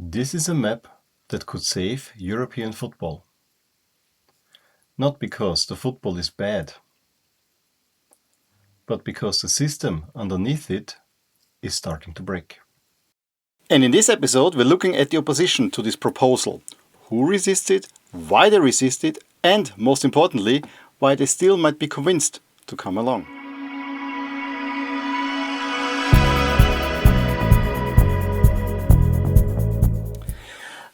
This is a map that could save European football. Not because the football is bad, but because the system underneath it is starting to break. And in this episode, we're looking at the opposition to this proposal. Who resisted, why they resisted, and most importantly, why they still might be convinced to come along.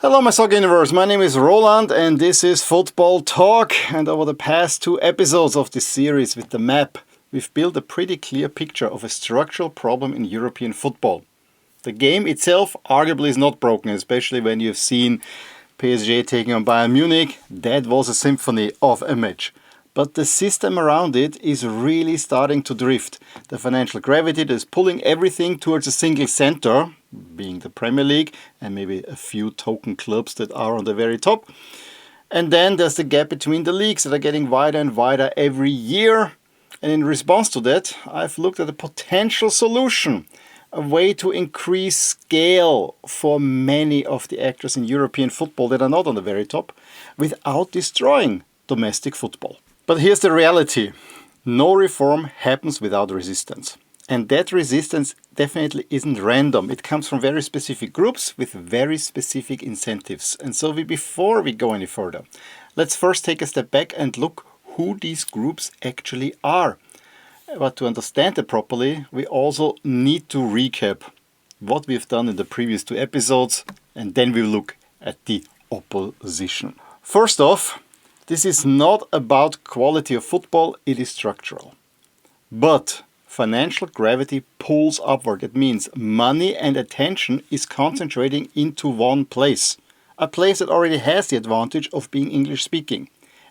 Hello my soccer universe, my name is Roland and this is Football Talk. And over the past 2 episodes of this series with the map, we've built a pretty clear picture of a structural problem in European football. The game itself arguably is not broken, especially when you've seen PSG taking on Bayern Munich. That was a symphony of a match. But the system around it is really starting to drift. The financial gravity that is pulling everything towards a single center, being the Premier League, and maybe a few token clubs that are on the very top. And then there's the gap between the leagues that are getting wider and wider every year. And in response to that, I've looked at a potential solution, a way to increase scale for many of the actors in European football that are not on the very top, without destroying domestic football. But here's the reality. No reform happens without resistance. And that resistance definitely isn't random. It comes from very specific groups with very specific incentives. And so before we go any further, let's first take a step back and look who these groups actually are. But to understand it properly, we also need to recap what we've done in the previous 2 episodes, and then we'll look at the opposition. First off, this is not about quality of football, it is structural. But financial gravity pulls upward. It means money and attention is concentrating into one place. A place that already has the advantage of being English speaking.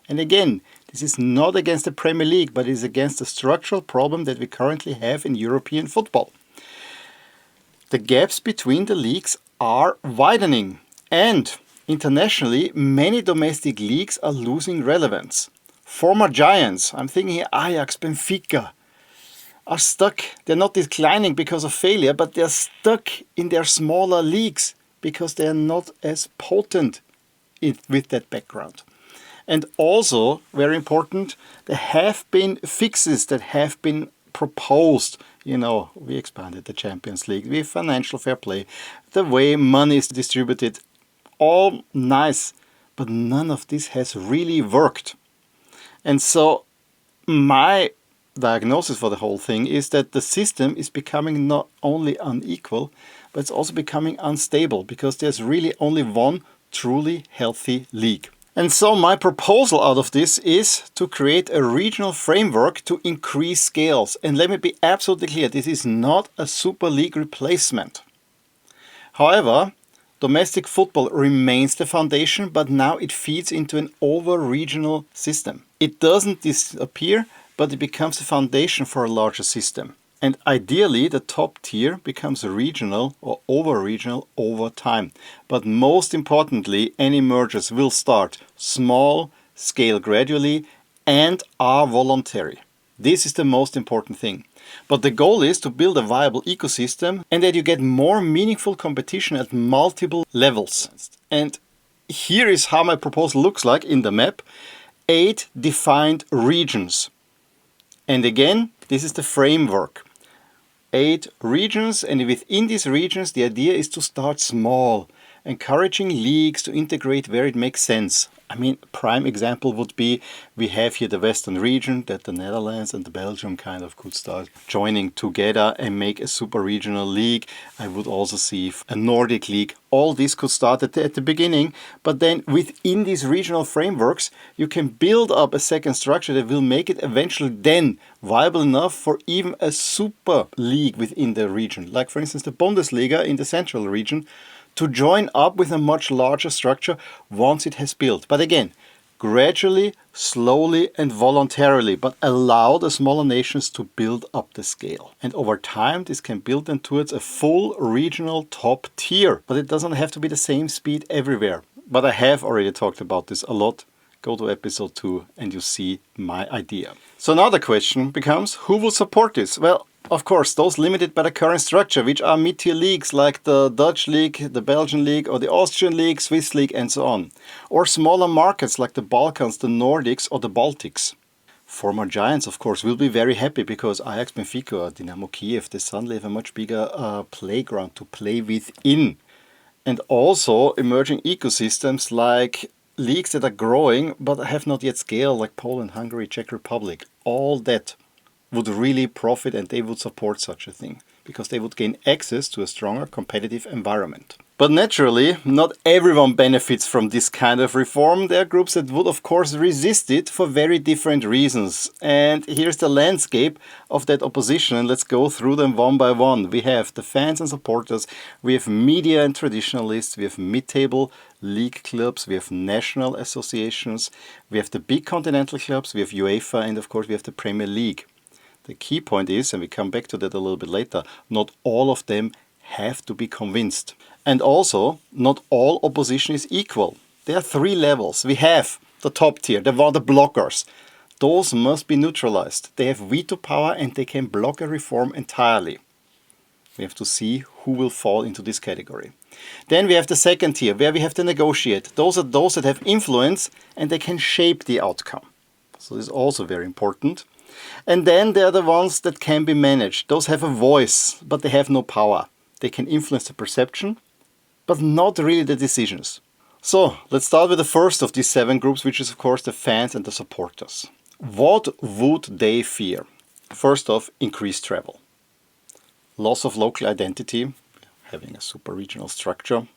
And again, this is not against the Premier League, but it is against the structural problem that we currently have in European football. The gaps between the leagues are widening, and internationally, many domestic leagues are losing relevance. Former giants, I'm thinking Ajax, Benfica, are stuck. They're not declining because of failure, but they're stuck in their smaller leagues because they're not as potent with that background. And also, very important, there have been fixes that have been proposed. You know, we expanded the Champions League, we have financial fair play, the way money is distributed, all nice, but none of this has really worked. And so my diagnosis for the whole thing is that the system is becoming not only unequal, but it's also becoming unstable because there's really only one truly healthy league. And so my proposal out of this is to create a regional framework to increase scales. And let me be absolutely clear, this is not a Super League replacement. However, domestic football remains the foundation, but now it feeds into an over-regional system. It doesn't disappear, but it becomes the foundation for a larger system. And ideally, the top tier becomes regional or over-regional over time. But most importantly, any mergers will start small, scale gradually, and are voluntary. This is the most important thing. But the goal is to build a viable ecosystem and that you get more meaningful competition at multiple levels. And here is how my proposal looks like in the map. 8 defined regions. And again, this is the framework. 8 regions, and within these regions the idea is to start small, encouraging leagues to integrate where it makes sense. I mean, prime example would be, we have here the Western region that the Netherlands and the Belgium kind of could start joining together and make a super regional league. I would also see a Nordic league. All this could start at the beginning, but then within these regional frameworks, you can build up a second structure that will make it eventually then viable enough for even a super league within the region. Like for instance, the Bundesliga in the central region, to join up with a much larger structure once it has built. But again, gradually, slowly and voluntarily, but allow the smaller nations to build up the scale. And over time, this can build them towards a full regional top tier. But it doesn't have to be the same speed everywhere. But I have already talked about this a lot. Go to episode 2 and you see my idea. So now the question becomes, who will support this? Well, Of course, those limited by the current structure, which are mid-tier leagues like the Dutch league, the Belgian league, or the Austrian league, Swiss league, and so on. Or smaller markets like the Balkans, the Nordics, or the Baltics. Former giants, of course, will be very happy because Ajax, Benfica, or Dynamo Kiev, they suddenly have a much bigger playground to play within. And also emerging ecosystems like leagues that are growing but have not yet scaled, like Poland, Hungary, Czech Republic. All that would really profit and they would support such a thing because they would gain access to a stronger competitive environment. But naturally, not everyone benefits from this kind of reform. There are groups that would, of course, resist it for very different reasons. And here's the landscape of that opposition, and let's go through them one by one. We have the fans and supporters, we have media and traditionalists, we have mid-table league clubs, we have national associations, we have the big continental clubs, we have UEFA, and of course we have the Premier League. The key point is, and we come back to that a little bit later, not all of them have to be convinced. And also, not all opposition is equal. There are three levels. We have the top tier, the blockers. Those must be neutralized. They have veto power and they can block a reform entirely. We have to see who will fall into this category. Then we have the second tier, where we have to negotiate. Those are those that have influence and they can shape the outcome. So this is also very important. And then there are the ones that can be managed. Those have a voice, but they have no power. They can influence the perception, but not really the decisions. So let's start with the first of these 7 groups, which is of course the fans and the supporters. What would they fear? First off, increased travel. Loss of local identity, having a super regional structure.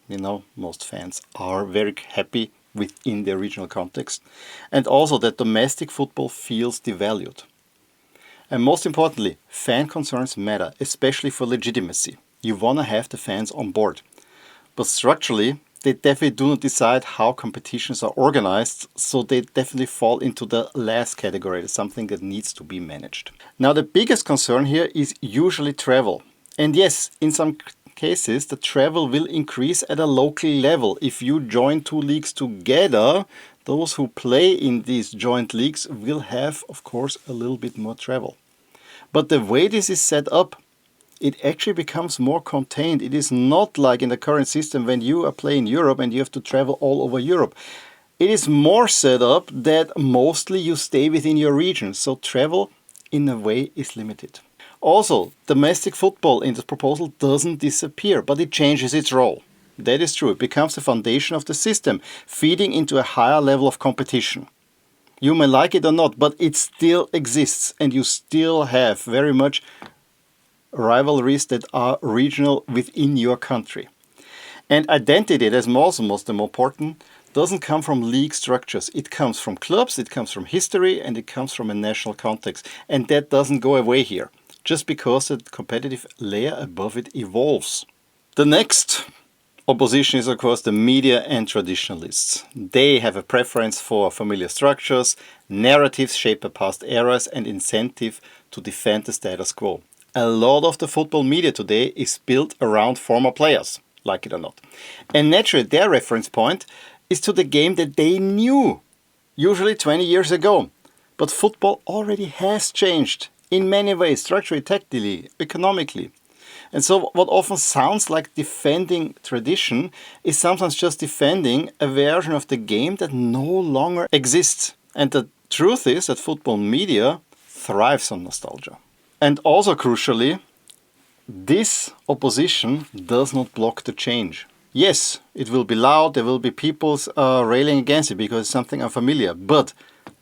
Most fans are very happy within their regional context. And also that domestic football feels devalued. And most importantly, fan concerns matter, especially for legitimacy. You want to have the fans on board. But structurally, they definitely do not decide how competitions are organized, so they definitely fall into the last category, something that needs to be managed. Now, the biggest concern here is usually travel. And yes, in some cases, the travel will increase at a local level. If you join 2 leagues together, those who play in these joint leagues will have, of course, a little bit more travel. But the way this is set up, it actually becomes more contained. It is not like in the current system when you are playing Europe and you have to travel all over Europe. It is more set up that mostly you stay within your region, so travel in a way is limited. Also, domestic football in this proposal doesn't disappear, but it changes its role. That is true. It becomes the foundation of the system, feeding into a higher level of competition. You may like it or not, but it still exists and you still have very much rivalries that are regional within your country. And identity, that's also most important, doesn't come from league structures. It comes from clubs, it comes from history, and it comes from a national context. And that doesn't go away here, just because the competitive layer above it evolves. The next opposition is, of course, the media and traditionalists. They have a preference for familiar structures, narratives shaped by past eras, and incentive to defend the status quo. A lot of the football media today is built around former players, like it or not. And naturally, their reference point is to the game that they knew, usually 20 years ago. But football already has changed in many ways, structurally, tactically, economically. And so what often sounds like defending tradition is sometimes just defending a version of the game that no longer exists. And the truth is that football media thrives on nostalgia. And also crucially, this opposition does not block the change. Yes, it will be loud, there will be people railing against it because it's something unfamiliar, but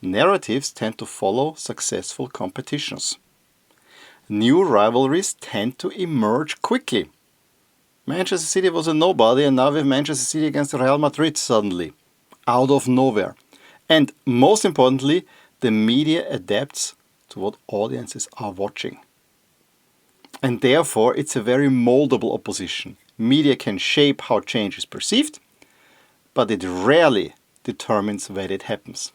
narratives tend to follow successful competitions. New rivalries tend to emerge quickly. Manchester City was a nobody and now we have Manchester City against Real Madrid suddenly, out of nowhere. And most importantly, the media adapts to what audiences are watching. And therefore, it's a very moldable opposition. Media can shape how change is perceived, but it rarely determines where it happens.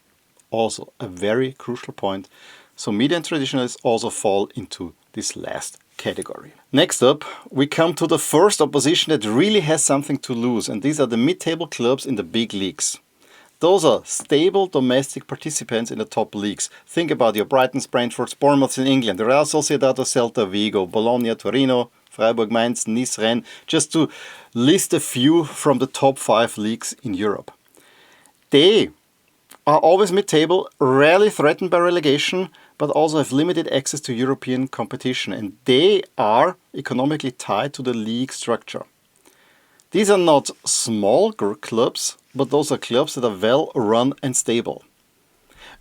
Also, a very crucial point. So media and traditionalists also fall into this last category. Next up, we come to the first opposition that really has something to lose, and these are the mid-table clubs in the big leagues. Those are stable domestic participants in the top leagues. Think about your Brightons, Brentfords, Bournemouths in England, the Real Sociedad, Celta Vigo, Bologna, Torino, Freiburg, Mainz, Nice, Rennes, just to list a few from the top 5 leagues in Europe. They are always mid-table, rarely threatened by relegation, but also have limited access to European competition, and they are economically tied to the league structure. These are not small clubs, but those are clubs that are well run and stable.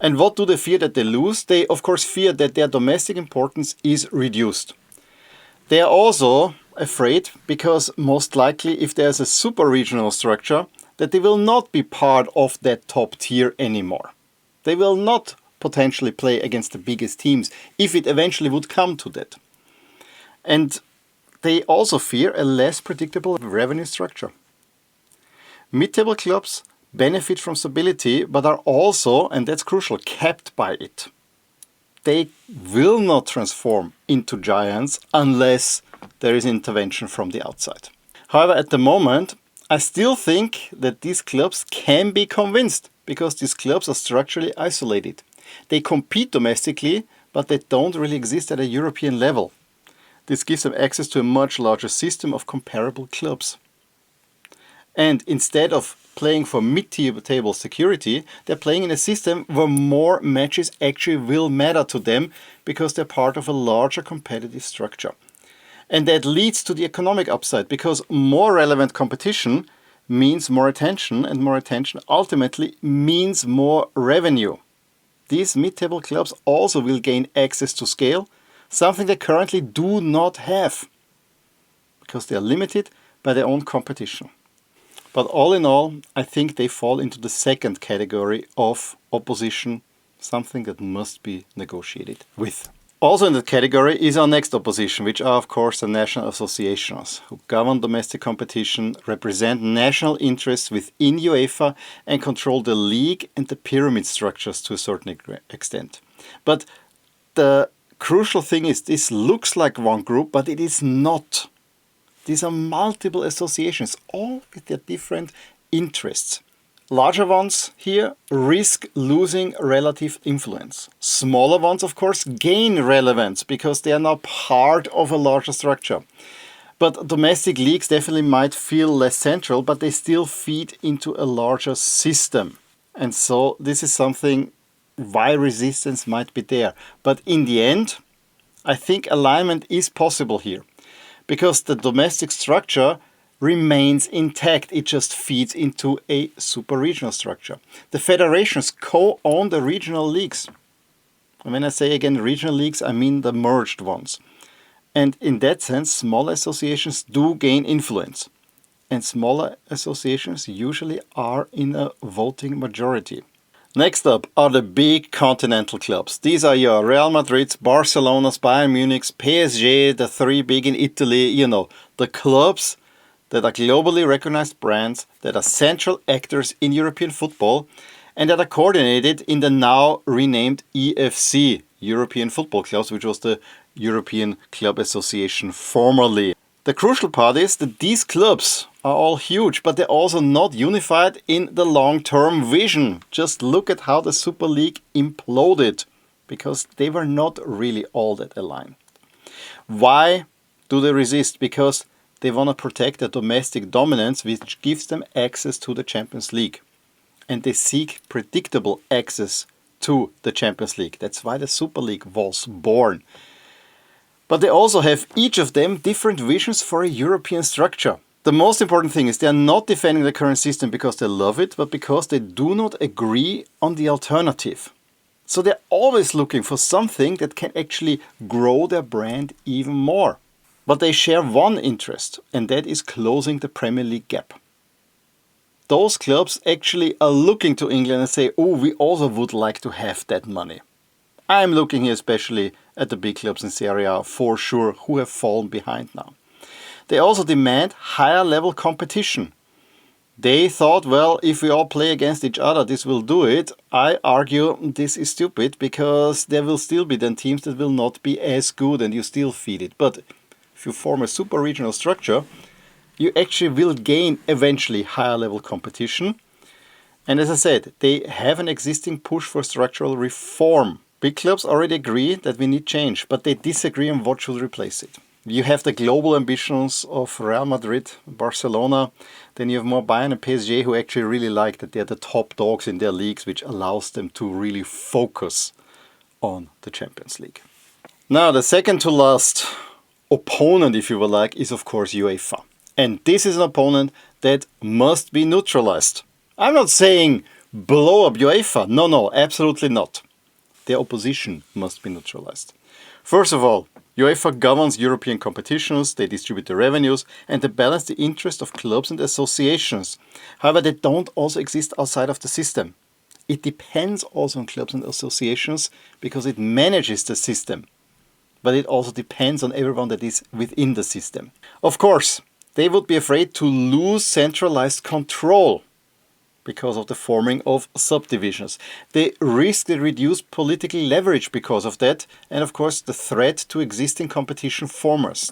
And what do they fear that they lose? They of course fear that their domestic importance is reduced. They are also afraid because most likely if there's a super regional structure, that they will not be part of that top tier anymore. They will not potentially play against the biggest teams if it eventually would come to that. And they also fear a less predictable revenue structure. Mid-table clubs benefit from stability, but are also, and that's crucial, capped by it. They will not transform into giants unless there is intervention from the outside. However, at the moment, I still think that these clubs can be convinced because these clubs are structurally isolated. They compete domestically, but they don't really exist at a European level. This gives them access to a much larger system of comparable clubs. And instead of playing for mid-table security, they're playing in a system where more matches actually will matter to them because they're part of a larger competitive structure. And that leads to the economic upside because more relevant competition means more attention, and more attention ultimately means more revenue. These mid-table clubs also will gain access to scale, something they currently do not have because they are limited by their own competition. But all in all, I think they fall into the second category of opposition, something that must be negotiated with. Also in that category is our next opposition, which are of course the national associations, who govern domestic competition, represent national interests within UEFA and control the league and the pyramid structures to a certain extent. But the crucial thing is this looks like one group, but it is not. These are multiple associations, all with their different interests. Larger ones here risk losing relative influence. Smaller ones, of course, gain relevance because they are now part of a larger structure. But domestic leagues definitely might feel less central, but they still feed into a larger system. And so this is something why resistance might be there. But in the end, I think alignment is possible here because the domestic structure remains intact. It just feeds into a super regional structure. The federations co-own the regional leagues. And when I say again regional leagues, I mean the merged ones. And in that sense, smaller associations do gain influence. And smaller associations usually are in a voting majority. Next up are the big continental clubs. These are your Real Madrids, Barcelonas, Bayern Munichs, PSG, the three big in Italy, the clubs that are globally recognized brands, that are central actors in European football, and that are coordinated in the now renamed EFC, European Football Clubs, which was the European Club Association formerly. The crucial part is that these clubs are all huge, but they're also not unified in the long-term vision. Just look at how the Super League imploded, because they were not really all that aligned. Why do they resist? Because they want to protect their domestic dominance, which gives them access to the Champions League. And they seek predictable access to the Champions League. That's why the Super League was born. But they also have, each of them, different visions for a European structure. The most important thing is they are not defending the current system because they love it, but because they do not agree on the alternative. So they're always looking for something that can actually grow their brand even more. But they share one interest, and that is closing the Premier League gap. Those clubs actually are looking to England and say, oh, we also would like to have that money. I'm looking here especially at the big clubs in Serie A for sure, who have fallen behind now. They also demand higher level competition. They thought, well, if we all play against each other, this will do it. I argue this is stupid because there will still be then teams that will not be as good and you still feed it. But if you form a super regional structure, you actually will gain eventually higher level competition. And as I said, they have an existing push for structural reform. Big clubs already agree that we need change, but they disagree on what should replace it. You have the global ambitions of Real Madrid, Barcelona, then you have more Bayern and PSG who actually really like that they're the top dogs in their leagues, which allows them to really focus on the Champions League. Now, the second to last opponent, if you will like, is of course UEFA. And this is an opponent that must be neutralized. I'm not saying blow up UEFA. No, absolutely not. Their opposition must be neutralized. First of all, UEFA governs European competitions, they distribute the revenues, and they balance the interests of clubs and associations. However, they don't also exist outside of the system. It depends also on clubs and associations because it manages the system. But it also depends on everyone that is within the system. Of course, they would be afraid to lose centralized control because of the forming of subdivisions. They risk the reduced political leverage because of that, and of course the threat to existing competition formers.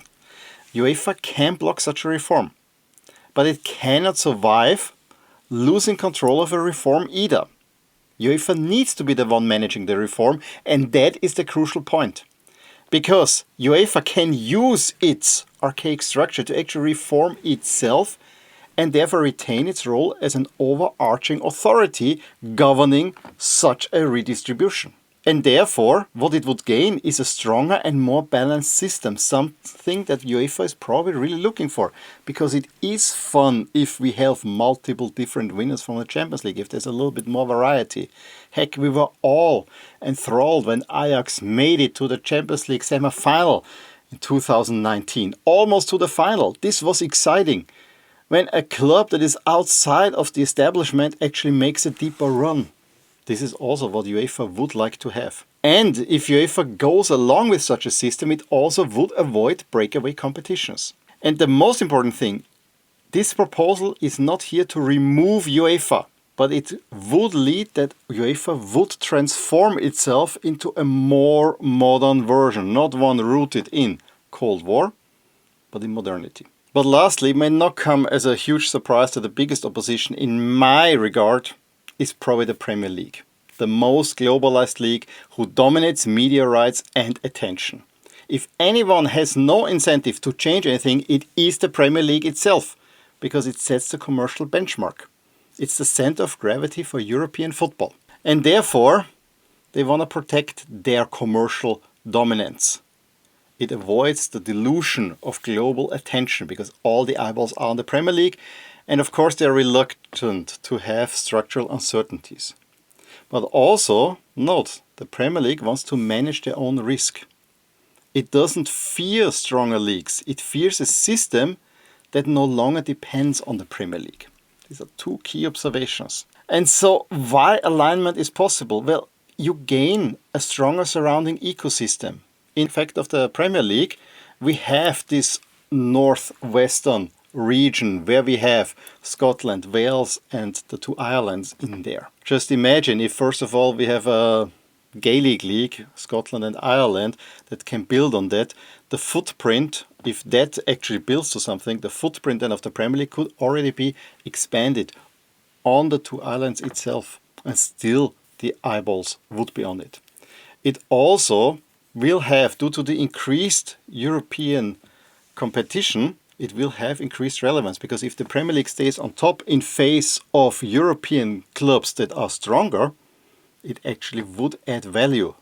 UEFA can block such a reform, but it cannot survive losing control of a reform either. UEFA needs to be the one managing the reform, and that is the crucial point. Because UEFA can use its archaic structure to actually reform itself and therefore retain its role as an overarching authority governing such a redistribution. And therefore, what it would gain is a stronger and more balanced system, something that UEFA is probably really looking for, because it is fun if we have multiple different winners from the Champions League, if there's a little bit more variety. Heck, we were all enthralled when Ajax made it to the Champions League semi-final in 2019, almost to the final. This was exciting. When a club that is outside of the establishment actually makes a deeper run. This is also what UEFA would like to have. And if UEFA goes along with such a system, it also would avoid breakaway competitions. And the most important thing, this proposal is not here to remove UEFA, but it would lead that UEFA would transform itself into a more modern version, not one rooted in Cold War, but in modernity. But lastly, it may not come as a huge surprise that the biggest opposition in my regard is probably the Premier League, the most globalized league who dominates media rights and attention. If anyone has no incentive to change anything, it is the Premier League itself, because it sets the commercial benchmark. It's the center of gravity for European football. And therefore, they want to protect their commercial dominance. It avoids the dilution of global attention because all the eyeballs are on the Premier League, and of course they're reluctant to have structural uncertainties. But also, note, the Premier League wants to manage their own risk. It doesn't fear stronger leagues, it fears a system that no longer depends on the Premier League. These are two key observations. And so, why alignment is possible? Well, you gain a stronger surrounding ecosystem. In fact, of the Premier League, we have this northwestern region where we have Scotland, Wales, and the two Irelands in there. Just imagine if, first of all, we have a Gaelic league, Scotland and Ireland, that can build on that. The footprint, if that actually builds to something, the footprint then of the Premier League could already be expanded on the two islands itself, and still the eyeballs would be on it. It also will have, due to the increased European competition, it will have increased relevance, because if the Premier League stays on top in face of European clubs that are stronger, it actually would add value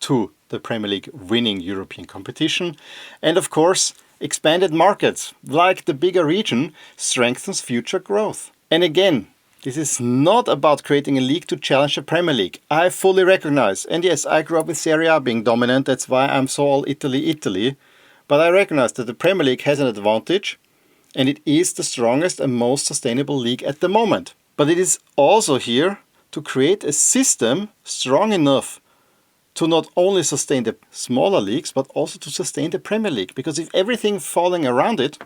to the Premier League winning European competition. And of course, expanded markets, like the bigger region, strengthens future growth. And again, this is not about creating a league to challenge the Premier League. I fully recognize, and yes, I grew up with Serie A being dominant, that's why I'm so all Italy. But I recognize that the Premier League has an advantage, and it is the strongest and most sustainable league at the moment. But it is also here to create a system strong enough to not only sustain the smaller leagues, but also to sustain the Premier League. Because if everything falling around it,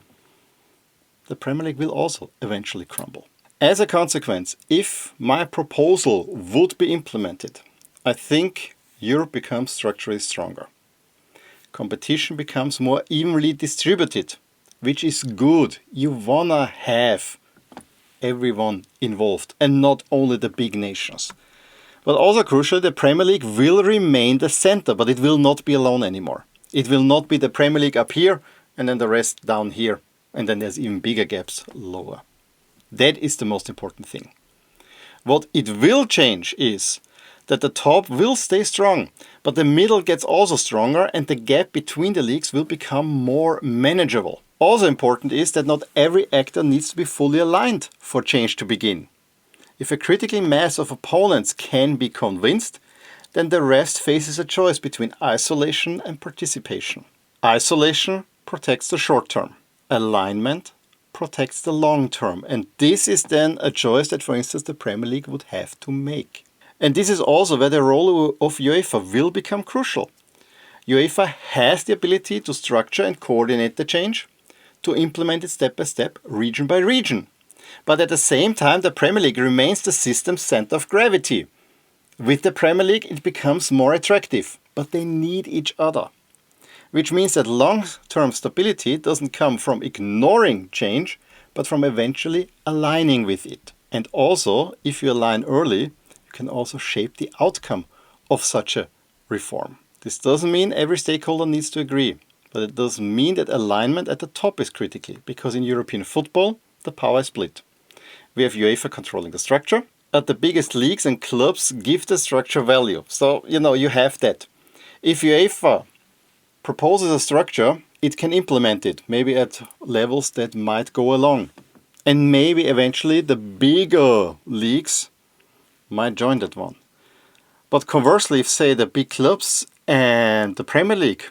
the Premier League will also eventually crumble. As a consequence, if my proposal would be implemented, I think Europe becomes structurally stronger. Competition becomes more evenly distributed, which is good. You wanna have everyone involved and not only the big nations. But also crucially, the Premier League will remain the center, but it will not be alone anymore. It will not be the Premier League up here and then the rest down here, and then there's even bigger gaps lower. That is the most important thing. What it will change is that the top will stay strong, but the middle gets also stronger and the gap between the leagues will become more manageable. Also important is that not every actor needs to be fully aligned for change to begin. If a critical mass of opponents can be convinced, then the rest faces a choice between isolation and participation. Isolation protects the short term. Alignment protects the long term. And this is then a choice that, for instance, the Premier League would have to make. And this is also where the role of UEFA will become crucial. UEFA has the ability to structure and coordinate the change, to implement it step by step, region by region. But at the same time, the Premier League remains the system's center of gravity. With the Premier League, it becomes more attractive, but they need each other. Which means that long-term stability doesn't come from ignoring change, but from eventually aligning with it. And also, if you align early, you can also shape the outcome of such a reform. This doesn't mean every stakeholder needs to agree, but it does mean that alignment at the top is critical, because in European football, the power is split. We have UEFA controlling the structure, but the biggest leagues and clubs give the structure value. So, you have that. If UEFA proposes a structure, it can implement it, maybe at levels that might go along. And maybe eventually the bigger leagues might join that one. But conversely, if say the big clubs and the Premier League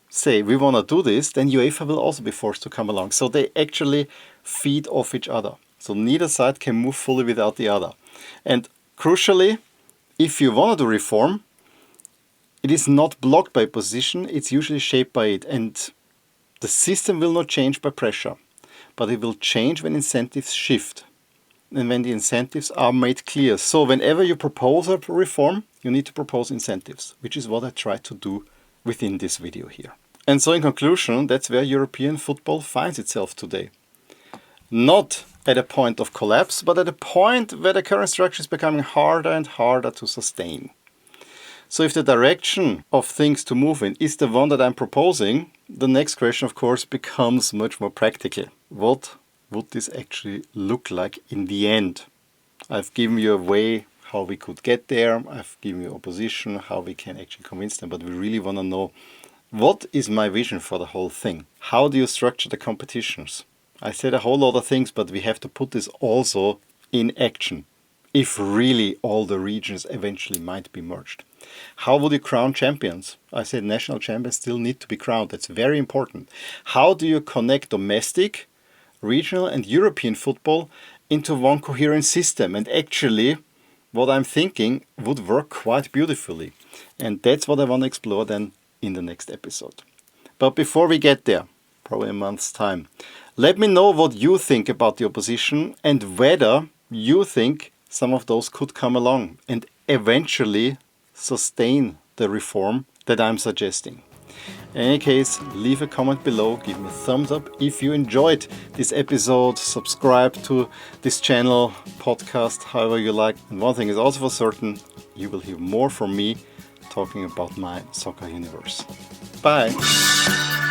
say we want to do this, then UEFA will also be forced to come along. So they actually feed off each other. So neither side can move fully without the other. And crucially, if you want to do reform, it is not blocked by position, it's usually shaped by it. And the system will not change by pressure, but it will change when incentives shift and when the incentives are made clear. So whenever you propose a reform, you need to propose incentives, which is what I try to do within this video here. And so in conclusion, that's where European football finds itself today. Not at a point of collapse, but at a point where the current structure is becoming harder and harder to sustain. So if the direction of things to move in is the one that I'm proposing, the next question, of course, becomes much more practical. What would this actually look like in the end? I've given you a way how we could get there. I've given you opposition, how we can actually convince them. But we really want to know, what is my vision for the whole thing? How do you structure the competitions? I said a whole lot of things, but we have to put this also in action, if really all the regions eventually might be merged. How would you crown champions? I said national champions still need to be crowned. That's very important. How do you connect domestic, regional and European football into one coherent system? And actually, what I'm thinking would work quite beautifully. And that's what I want to explore then in the next episode. But before we get there, probably a month's time, let me know what you think about the opposition and whether you think some of those could come along and eventually sustain the reform that I'm suggesting. In any case, leave a comment below, give me a thumbs up if you enjoyed this episode, subscribe to this channel, podcast, however you like. And one thing is also for certain, you will hear more from me talking about my soccer universe. Bye!